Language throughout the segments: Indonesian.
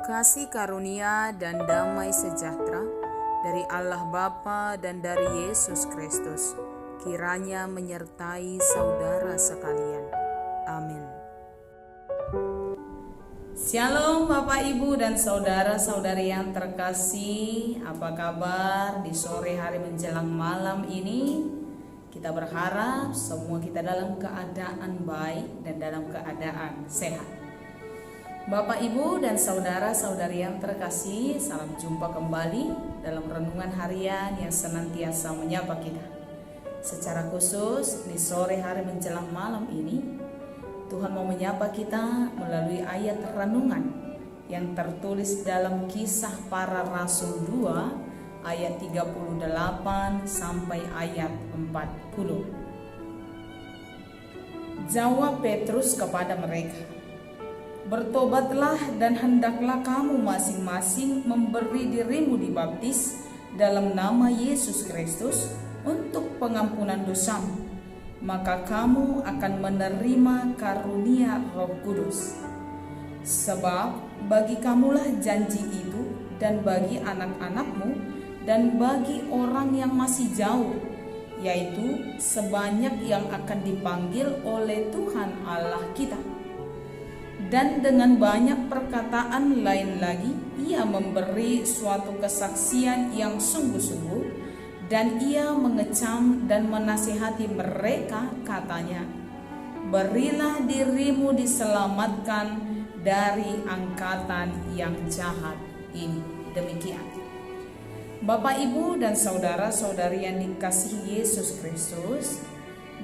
Kasih karunia dan damai sejahtera dari Allah Bapa dan dari Yesus Kristus kiranya menyertai saudara sekalian. Amin. Shalom Bapak Ibu dan saudara-saudari yang terkasih. Apa kabar di sore hari menjelang malam ini? Kita berharap semua kita dalam keadaan baik dan dalam keadaan sehat. Bapak, Ibu, dan saudara-saudari yang terkasih, salam jumpa kembali dalam renungan harian yang senantiasa menyapa kita. Secara khusus di sore hari menjelang malam ini, Tuhan mau menyapa kita melalui ayat renungan yang tertulis dalam Kisah Para Rasul 2 ayat 38 sampai ayat 40. Jawab Petrus kepada mereka, "Bertobatlah dan hendaklah kamu masing-masing memberi dirimu dibaptis dalam nama Yesus Kristus untuk pengampunan dosamu, maka kamu akan menerima karunia Roh Kudus. Sebab bagi kamulah janji itu dan bagi anak-anakmu dan bagi orang yang masih jauh, yaitu sebanyak yang akan dipanggil oleh Tuhan Allah kita." Dan dengan banyak perkataan lain lagi, ia memberi suatu kesaksian yang sungguh-sungguh, dan ia mengecam dan menasihati mereka, katanya, "Berilah dirimu diselamatkan dari angkatan yang jahat ini." Demikian. Bapak, Ibu, dan saudara-saudari yang dikasihi Yesus Kristus,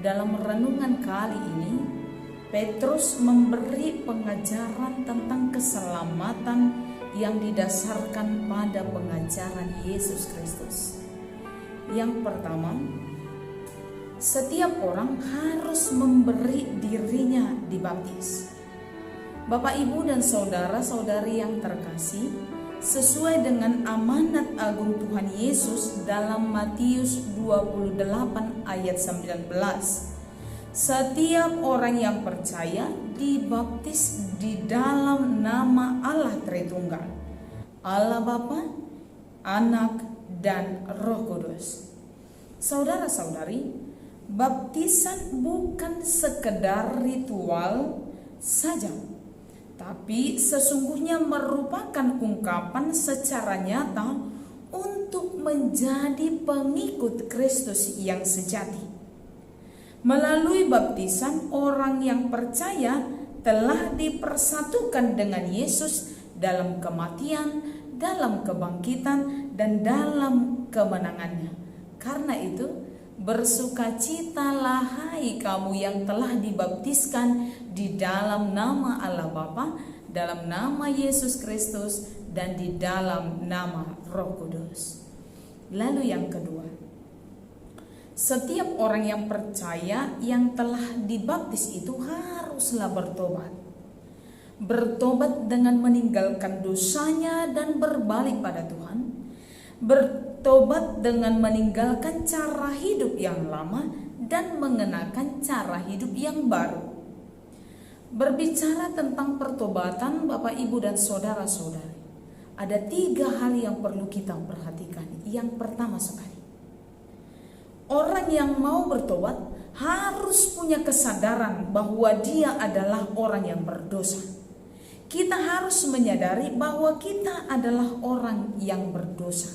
dalam renungan kali ini Petrus memberi pengajaran tentang keselamatan yang didasarkan pada pengajaran Yesus Kristus. Yang pertama, setiap orang harus memberi dirinya dibaptis. Bapak, Ibu, dan saudara-saudari yang terkasih, sesuai dengan amanat agung Tuhan Yesus dalam Matius 28 ayat 19, setiap orang yang percaya dibaptis di dalam nama Allah Tritunggal, Allah Bapa, Anak, dan Roh Kudus. Saudara-saudari, baptisan bukan sekedar ritual saja, tapi sesungguhnya merupakan ungkapan secara nyata untuk menjadi pengikut Kristus yang sejati. Melalui baptisan, orang yang percaya telah dipersatukan dengan Yesus dalam kematian, dalam kebangkitan, dan dalam kemenangannya. Karena itu, bersukacitalah hai kamu yang telah dibaptiskan di dalam nama Allah Bapa, dalam nama Yesus Kristus, dan di dalam nama Roh Kudus. Lalu yang kedua, setiap orang yang percaya yang telah dibaptis itu haruslah bertobat. Bertobat dengan meninggalkan dosanya dan berbalik pada Tuhan. Bertobat dengan meninggalkan cara hidup yang lama dan mengenakan cara hidup yang baru. Berbicara tentang pertobatan, Bapak, Ibu, dan saudara-saudari, ada 3 hal yang perlu kita perhatikan. Yang pertama sekali, orang yang mau bertobat harus punya kesadaran bahwa dia adalah orang yang berdosa. Kita harus menyadari bahwa kita adalah orang yang berdosa.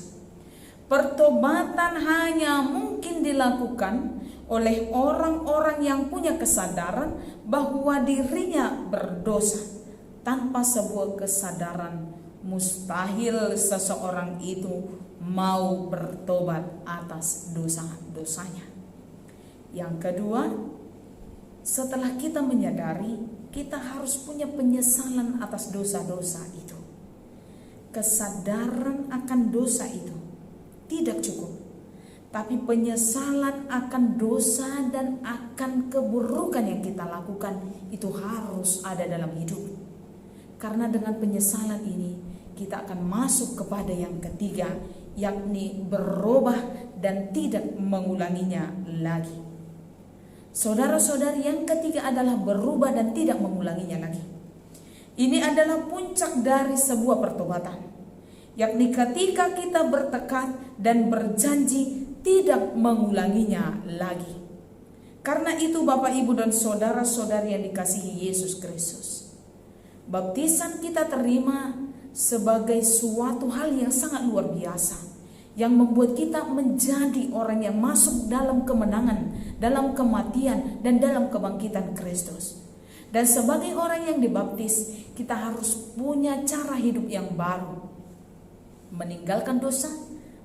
Pertobatan hanya mungkin dilakukan oleh orang-orang yang punya kesadaran bahwa dirinya berdosa. Tanpa sebuah kesadaran, mustahil seseorang itu mau bertobat atas dosa-dosanya. Yang kedua, setelah kita menyadari, kita harus punya penyesalan atas dosa-dosa itu. Kesadaran akan dosa itu tidak cukup, tapi penyesalan akan dosa dan akan keburukan yang kita lakukan itu harus ada dalam hidup. Karena dengan penyesalan ini kita akan masuk kepada yang ketiga, yakni berubah dan tidak mengulanginya lagi. Saudara-saudari, yang ketiga adalah berubah dan tidak mengulanginya lagi. Ini adalah puncak dari sebuah pertobatan, yakni ketika kita bertekad dan berjanji tidak mengulanginya lagi. Karena itu Bapak, Ibu, dan saudara-saudari yang dikasihi Yesus Kristus, baptisan kita terima sebagai suatu hal yang sangat luar biasa, yang membuat kita menjadi orang yang masuk dalam kemenangan, dalam kematian, dan dalam kebangkitan Kristus. Dan sebagai orang yang dibaptis, kita harus punya cara hidup yang baru. Meninggalkan dosa,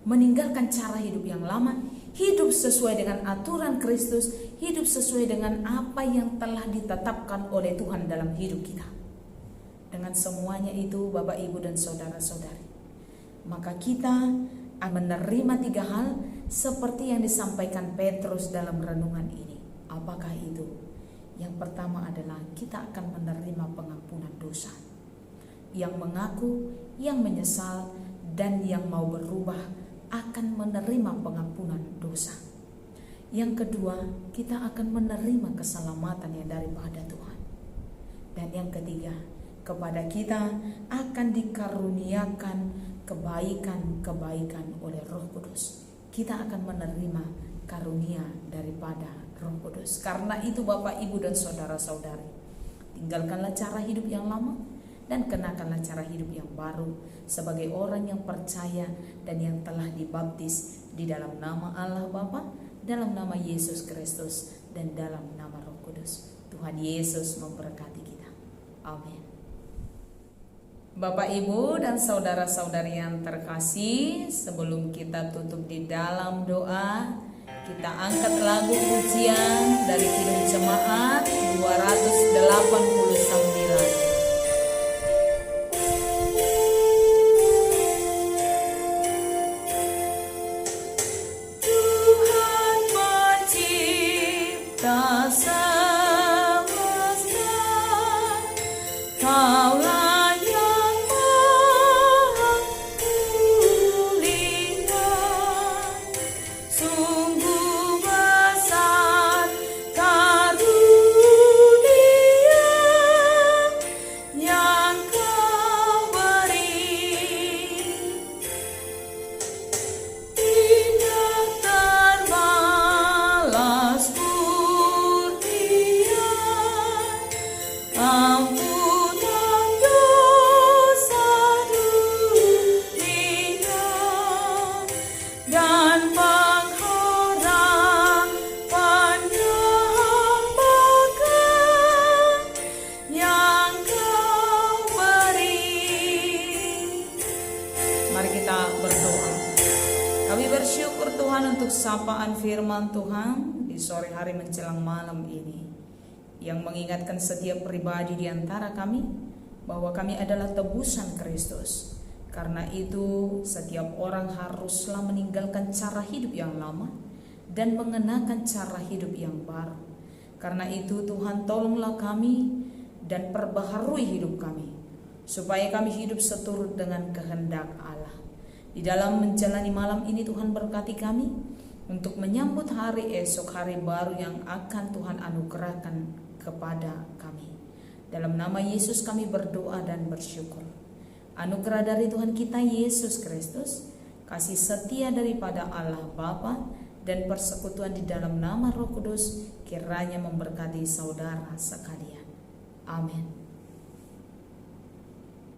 meninggalkan cara hidup yang lama, hidup sesuai dengan aturan Kristus, hidup sesuai dengan apa yang telah ditetapkan oleh Tuhan dalam hidup kita. Dengan semuanya itu Bapak, Ibu, dan saudara-saudari, maka kita menerima 3 hal seperti yang disampaikan Petrus dalam renungan ini. Apakah itu? Yang pertama adalah kita akan menerima pengampunan dosa. Yang mengaku, yang menyesal, dan yang mau berubah akan menerima pengampunan dosa. Yang kedua, kita akan menerima keselamatan yang daripada Tuhan. Dan yang ketiga, kepada kita akan dikaruniakan kebaikan-kebaikan oleh Roh Kudus. Kita akan menerima karunia daripada Roh Kudus. Karena itu Bapak, Ibu, dan saudara-saudari, tinggalkanlah cara hidup yang lama dan kenakanlah cara hidup yang baru sebagai orang yang percaya dan yang telah dibaptis di dalam nama Allah Bapa, dalam nama Yesus Kristus, dan dalam nama Roh Kudus. Tuhan Yesus memberkati kita. Amin. Bapak, Ibu, dan saudara-saudari yang terkasih, sebelum kita tutup di dalam doa, kita angkat lagu pujian dari Kidung Jemaat 289. Tuhan pencipta semesta, Kaulah sapaan firman Tuhan di sore hari menjelang malam ini, yang mengingatkan setiap pribadi di antara kami bahwa kami adalah tebusan Kristus. Karena itu setiap orang haruslah meninggalkan cara hidup yang lama dan mengenakan cara hidup yang baru. Karena itu Tuhan, tolonglah kami dan perbaharui hidup kami, supaya kami hidup seturut dengan kehendak Allah. Di dalam menjalani malam ini Tuhan berkati kami untuk menyambut hari esok, hari baru yang akan Tuhan anugerahkan kepada kami. Dalam nama Yesus kami berdoa dan bersyukur. Anugerah dari Tuhan kita Yesus Kristus, kasih setia daripada Allah Bapa, dan persekutuan di dalam nama Roh Kudus kiranya memberkati saudara sekalian. Amin.